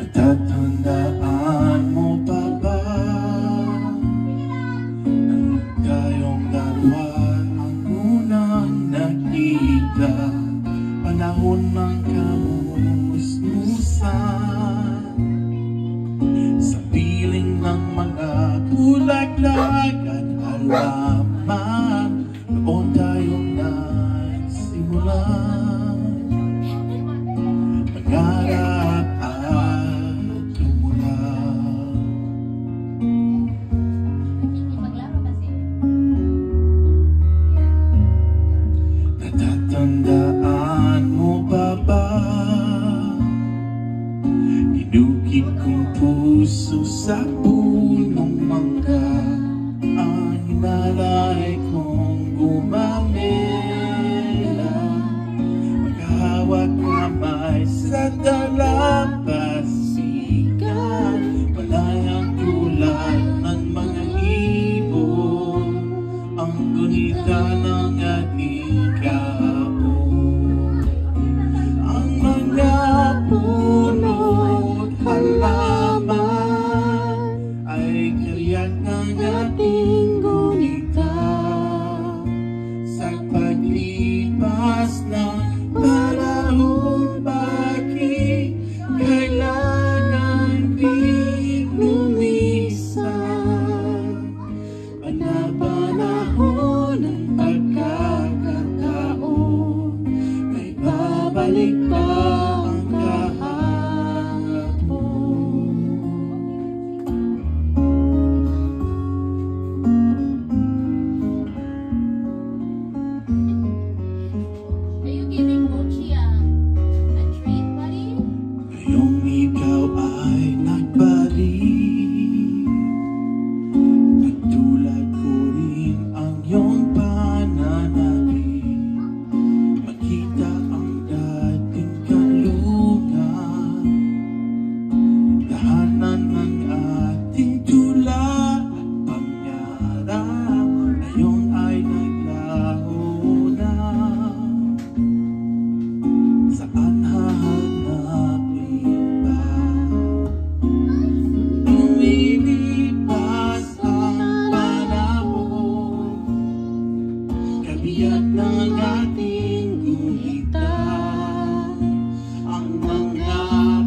Natatandaan mo pa ba nang tayong dalawa ang unang nakita? Panahon ng kamusmusan sa piling ng mga bulaklak at halaman. Noon tayong nagsimulan mangarap at tumulong. Natatandaan mo ba ba inukit kong puso sa punong mangga? Ang hinalay kong gumamela, maghahawak kamay sa dalampasigan. Malayang tulad ng mga ibon, ang gunita ng ating kaon. Ang mga puno't halaman ay kariyak ng ating gunita. Sa paglipas ng panahon, bakit kailangan din lumisan? Panapanahon ng pagkakataon, may babalik pa ang kahapon. Are you giving Mochi a treat, buddy? Ngayong ikaw ay nagbalik, pagtulad ko rin ang iyong pananabik. Makita ang dating kalungan, tahanan ng ating tula at pangarap. Ngayon ay naglaho na, saan hahanapin pa? Lumilipas ang panahon, kabiyak ng ating gunita. Ang mga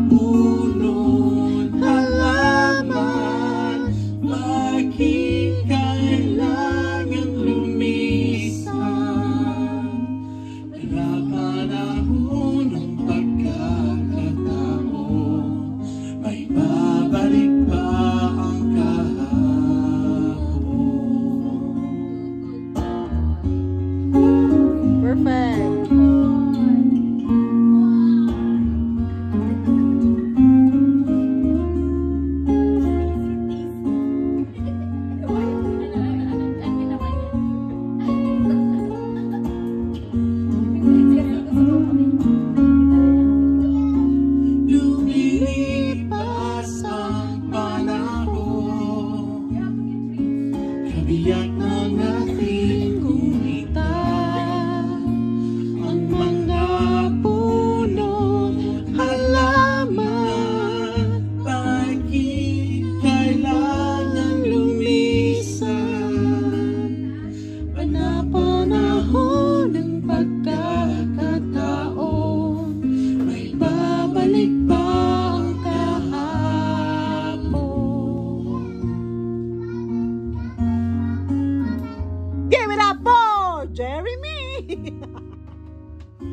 puno't halaman, bakit kailangan lumisan? Pinapanahon ng pagkakataon, may babalik pa ang kahapon. Perfect. Lumilipas ang panahon, kabiyak ng ating gunita. Ang mga puno't halaman, bakit kailangan lumisan? Panapanahon ng pagkakataon, may babalik pa ang kahapon. Give it up for Jerry.